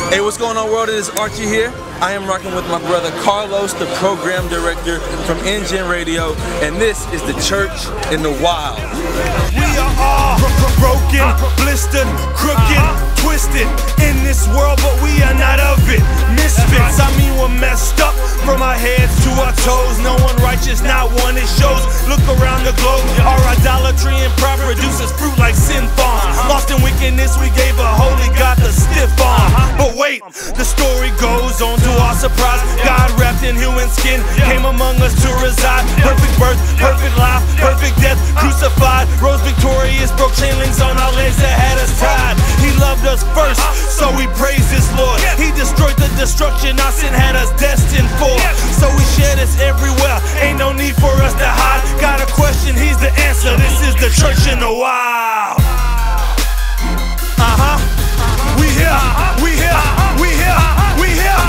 Hey, what's going on, world? It is Archie here. I am rocking with my brother Carlos, the program director from Ngen Radio, and this is the Church in the Wild. We are all broken, blistered, crooked, twisted in this world, but we are not of it. Misfits, I mean we're messed up from our heads to our toes. No one righteous, not one. It shows. Look around the globe. Our idolatry and pride produces fruit like sin farms. Lost in wickedness, we gave a holy God the stiff arm. But wait, the story goes on to our surprise. God wrapped in human skin came among us to reside. Perfect birth, perfect life, perfect death, crucified, rose victorious, broke chain links on our legs that had us tied. He loved us first, so we praise this Lord. He destroyed the destruction our sin had us destined for. So we share this everywhere, ain't no need for us to hide. Got a question, he's the answer. This is the Church in the Wild. We here, we here, we here, we here.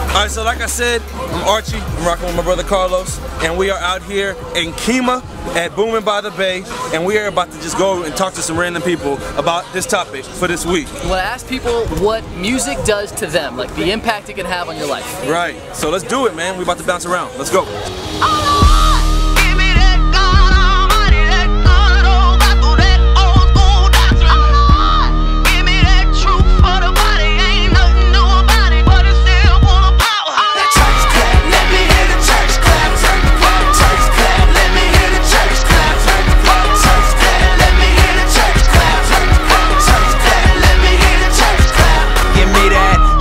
Alright, so like I said, I'm Archie, I'm rocking with my brother Carlos, and we are out here in Kemah at Boomin By The Bay, and we are about to just go and talk to some random people about this topic for this week. When I ask people what music does to them, like the impact it can have on your life. Right, so let's do it, man. We're about to bounce around. Let's go.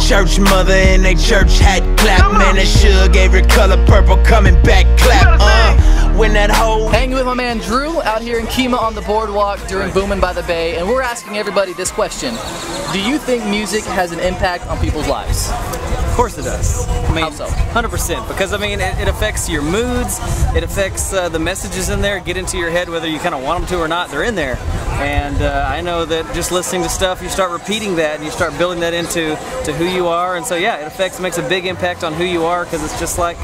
Church mother in a church hat clap. Man, that sure gave her color purple coming back clap. When that whole hanging with my man Drew out here in Kemah on the boardwalk during Boomin By The Bay, and we're asking everybody this question: do you think music has an impact on people's lives? Of course it does. I mean, how so? 100%. Because I mean, it affects your moods. It affects the messages in there. Get into your head whether you kind of want them to or not. They're in there, and I know that just listening to stuff, you start repeating that, and you start building that into who you are. And so yeah, it makes a big impact on who you are, because it's just like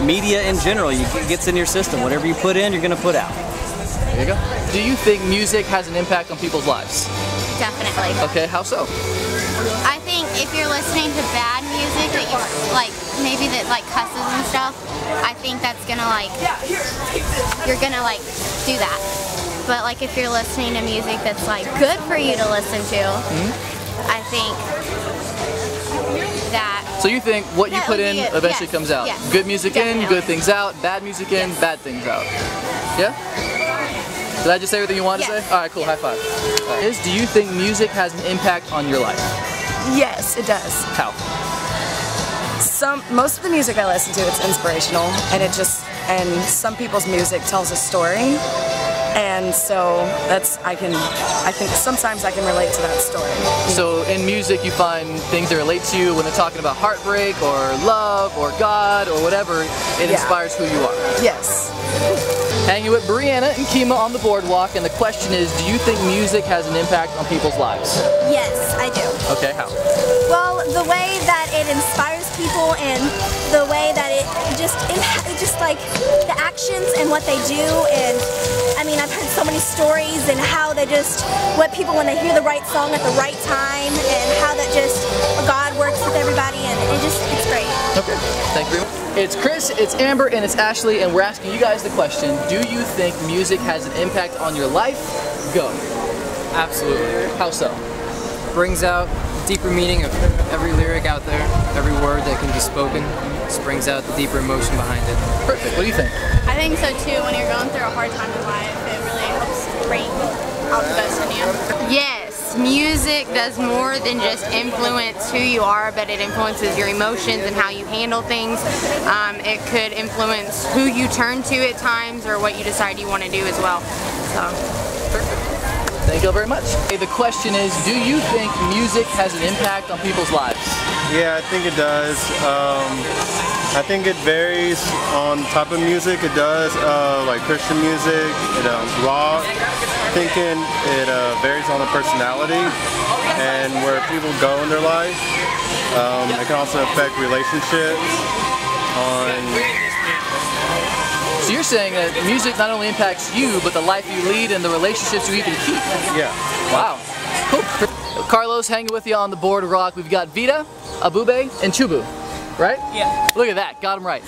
media in general. It gets in your system. Whatever you put in, you're going to put out. There you go. Do you think music has an impact on people's lives? Definitely. Okay, how so? I think if you're listening to bad music that you like, maybe that like cusses and stuff, I think that's gonna like, you're gonna like do that. But like if you're listening to music that's like good for you to listen to, I think that. So you think what you put in eventually comes out? Yes, good music definitely. in, good things out. Bad music in, bad things out. Yeah? Did I just say everything you wanted to say? Alright, cool, high five. Right. Do you think music has an impact on your life? Yes, it does. How? Most of the music I listen to, it's inspirational, and some people's music tells a story, and so sometimes I can relate to that story. So in music you find things that relate to you when they're talking about heartbreak or love or God or whatever, it inspires who you are. Yes. Hanging with Brianna and Kemah on the boardwalk, and the question is, do you think music has an impact on people's lives? Yes, I do. Okay, how? Well, the way that it inspires people, and the way that it just like the actions and what they do, and I mean, I've heard so many stories and how they just what people when they hear the right song at the right time, and how that just God works with everybody, and it's great. Okay, thank you very much. It's Chris, it's Amber, and it's Ashley, and we're asking you guys the question: do you think music has an impact on your life? Go. Absolutely. How so? Brings out deeper meaning of every lyric out there, every word that can be spoken. Just brings out the deeper emotion behind it. Perfect. What do you think? I think so too. When you're going through a hard time in life, it really helps bring out the best in you. Yes, music does more than just influence who you are, but it influences your emotions and how you handle things. It could influence who you turn to at times, or what you decide you want to do as well. So, perfect. Thank you very much. Okay, the question is, do you think music has an impact on people's lives? Yeah, I think it does. I think it varies on the type of music. It does, like Christian music, rock. I think it varies on the personality and where people go in their life. It can also affect relationships. So you're saying that music not only impacts you, but the life you lead and the relationships you even keep. Yeah. Wow. Cool. Carlos hanging with you on the board rock. We've got Vita, Abube, and Chubu, right? Yeah. Look at that, got him right.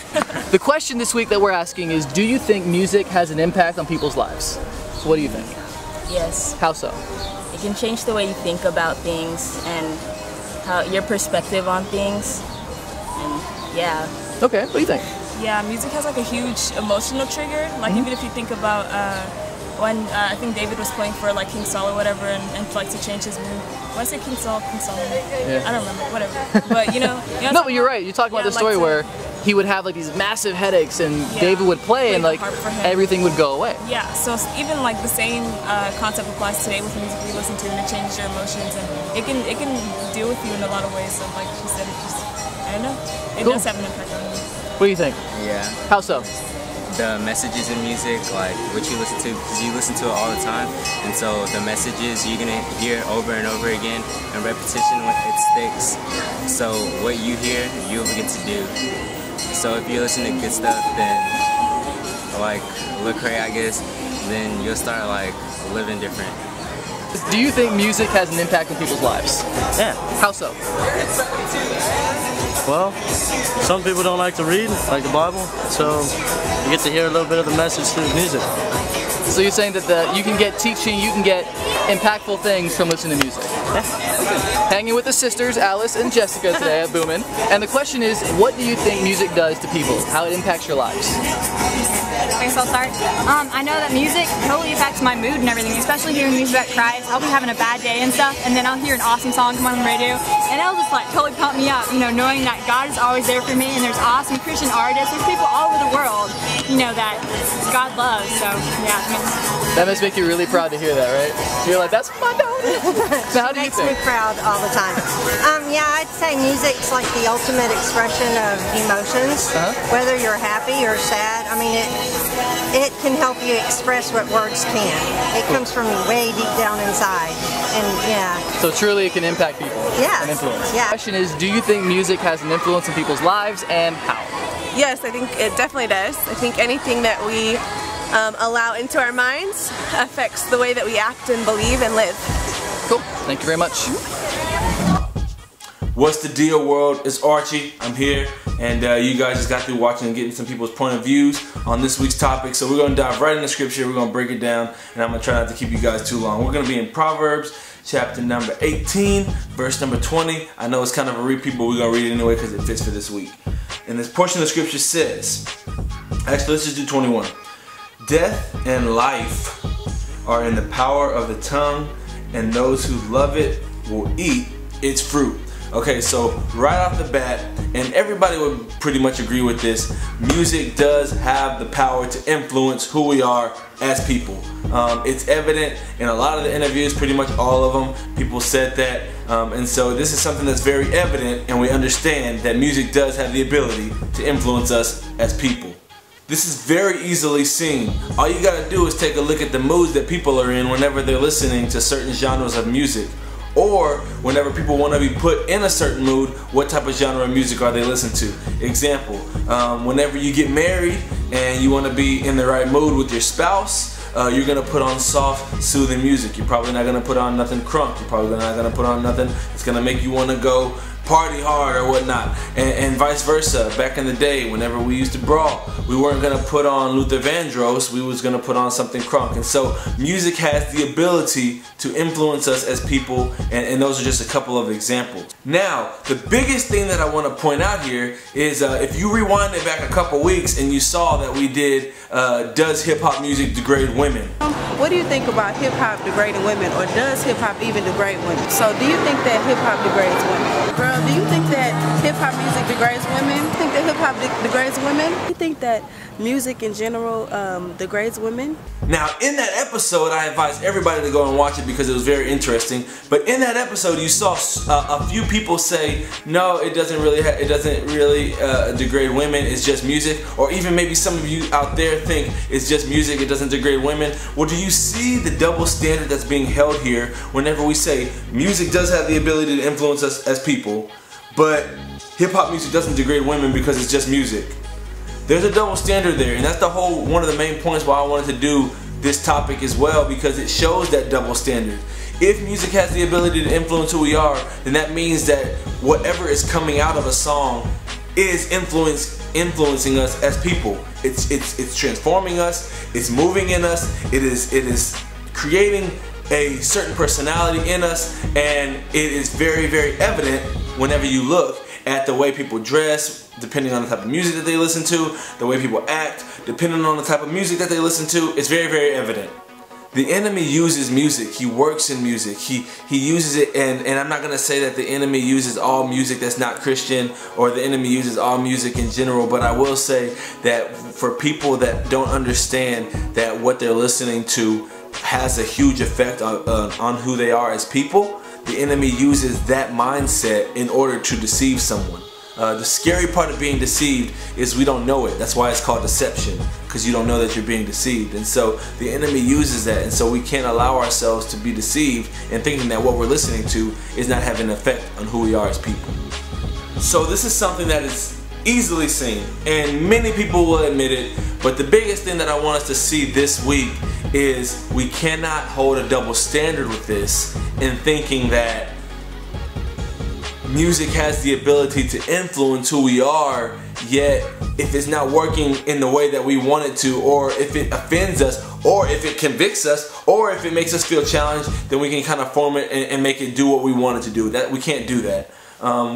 The question this week that we're asking is, do you think music has an impact on people's lives? What do you think? Yes. How so? It can change the way you think about things and how your perspective on things. And yeah. Okay, what do you think? Yeah, music has like a huge emotional trigger. Like even if you think about when I think David was playing for like King Saul or whatever, and like to change his mood. Why say King Saul? Yeah. I don't remember. Whatever. But you know no, but you're right. You're talking about the story where he would have like these massive headaches, and David would play, and like everything would go away. Yeah. So even like the same concept applies today with music we listen to, and it changes your emotions, and it can deal with you in a lot of ways. So like she said, it just I don't know. It does have an impact on you. What do you think? Yeah. How so? The messages in music, like what you listen to, because you listen to it all the time, and so the messages you're gonna hear over and over again, and repetition it sticks. So what you hear, you'll get to do. So if you listen to good stuff, then like Lecrae, I guess, then you'll start like living different. Do you think music has an impact on people's lives? Yeah. How so? Well, some people don't like to read, like the Bible, so you get to hear a little bit of the message through music. So you're saying that you can get teaching, you can get impactful things from listening to music? Yeah. Hanging with the sisters, Alice and Jessica today at Boomin. And the question is, what do you think music does to people? How it impacts your lives? Okay, so I'll start. I know that music totally affects my mood and everything, especially hearing music that cries. I'll be having a bad day and stuff, and then I'll hear an awesome song come on the radio, and it'll just like totally pump me up, you know, knowing that God is always there for me, and there's awesome Christian artists, there's people all over the world, you know, that God loves, so yeah. That must make you really proud to hear that, right? You're like, that's my daughter. So how do you think? Makes me proud all the time. Yeah, I'd say music's like the ultimate expression of emotions, whether you're happy or sad. I mean, it can help you express what words can't. It comes from way deep down inside, and yeah. So truly it can impact people. Yeah. And influence. Yeah. The question is, do you think music has an influence in people's lives, and how? Yes, I think it definitely does. I think anything that we allow into our minds affects the way that we act and believe and live. Cool. Thank you very much. What's the deal, world? It's Archie. I'm here, and you guys just got through watching and getting some people's point of views on this week's topic. So we're going to dive right into scripture. We're going to break it down, and I'm going to try not to keep you guys too long. We're going to be in Proverbs chapter number 18, verse number 20. I know it's kind of a repeat, but we're going to read it anyway because it fits for this week. And this portion of the scripture says, actually, let's just do 21. Death and life are in the power of the tongue, and those who love it will eat its fruit. Okay, so right off the bat, and everybody would pretty much agree with this, music does have the power to influence who we are as people. It's evident in a lot of the interviews, pretty much all of them, people said that. And so this is something that's very evident, and we understand that music does have the ability to influence us as people. This is very easily seen. All you gotta do is take a look at the moods that people are in whenever they're listening to certain genres of music. Or whenever people want to be put in a certain mood, what type of genre of music are they listening to? Example, whenever you get married and you want to be in the right mood with your spouse, you're going to put on soft, soothing music. You're probably not going to put on nothing crunk. You're probably not going to put on nothing that's going to make you want to go party hard or whatnot, and vice versa. Back in the day, whenever we used to brawl, we weren't gonna put on Luther Vandross, we was gonna put on something crunk. And so music has the ability to influence us as people, and those are just a couple of examples. Now, the biggest thing that I want to point out here is if you rewind it back a couple weeks and you saw that we did does hip-hop music degrade women? What do you think about hip-hop degrading women, or does hip-hop even degrade women? So do you think that hip-hop degrades women? Girl, do you think that hip-hop music degrades women? Do you think that hip-hop degrades women? Do you think that music in general degrades women? Now, in that episode, I advise everybody to go and watch it because it was very interesting. But in that episode, you saw a few people say, no, it doesn't really degrade women. It's just music. Or even maybe some of you out there think it's just music. It doesn't degrade women. Well, do you see the double standard that's being held here whenever we say music does have the ability to influence us as people, but hip-hop music doesn't degrade women because it's just music? There's a double standard there, and that's the one of the main points why I wanted to do this topic as well, because it shows that double standard. if music has the ability to influence who we are, then that means that whatever is coming out of a song is influencing us as people. It's transforming us, it's moving in us, it is creating a certain personality in us, and it is very, very evident whenever you look at the way people dress, depending on the type of music that they listen to, the way people act, depending on the type of music that they listen to. It's very, very evident. The enemy uses music. He works in music. He uses it, and I'm not going to say that the enemy uses all music that's not Christian, or the enemy uses all music in general, but I will say that for people that don't understand that what they're listening to has a huge effect on who they are as people, the enemy uses that mindset in order to deceive someone. The scary part of being deceived is we don't know it. That's why it's called deception, because you don't know that you're being deceived. And so the enemy uses that, and so we can't allow ourselves to be deceived and thinking that what we're listening to is not having an effect on who we are as people. So this is something that is easily seen, and many people will admit it, but the biggest thing that I want us to see this week is we cannot hold a double standard with this in thinking that music has the ability to influence who we are, yet if it's not working in the way that we want it to, or if it offends us, or if it convicts us, or if it makes us feel challenged, then we can kind of form it and make it do what we want it to do. That we can't do that.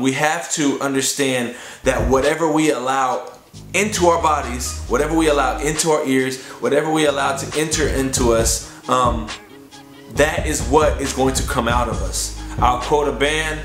We have to understand that whatever we allow into our bodies, whatever we allow into our ears, whatever we allow to enter into us, that is what is going to come out of us. I'll quote a band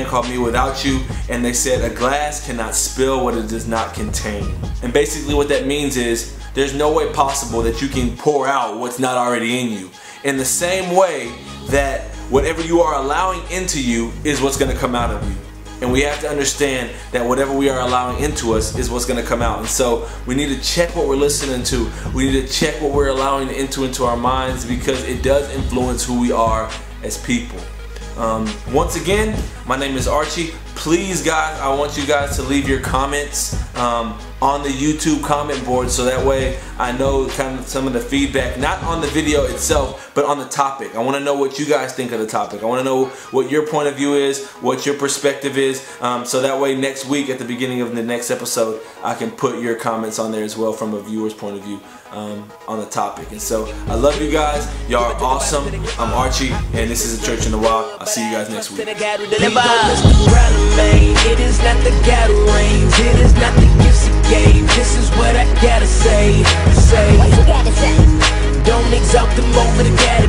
called Me Without You, and they said, "A glass cannot spill what it does not contain." And basically what that means is there's no way possible that you can pour out what's not already in you. In the same way that whatever you are allowing into you is what's going to come out of you. And we have to understand that whatever we are allowing into us is what's going to come out. And so we need to check what we're listening to. We need to check what we're allowing into our minds, because it does influence who we are as people. Once again, my name is Archie. Please, guys, I want you guys to leave your comments on the YouTube comment board, so that way I know kind of some of the feedback, not on the video itself, but on the topic. I want to know what you guys think of the topic. I want to know what your point of view is, what your perspective is, so that way next week at the beginning of the next episode I can put your comments on there as well from a viewer's point of view on the topic. And so I love you guys. Y'all are awesome. I'm Archie, and this is A Church in the Wild. I'll see you guys next week. It is not the gatherings, it is not the gifts he gave. This is what I gotta say. What you gotta say? Don't exalt the moment, I gotta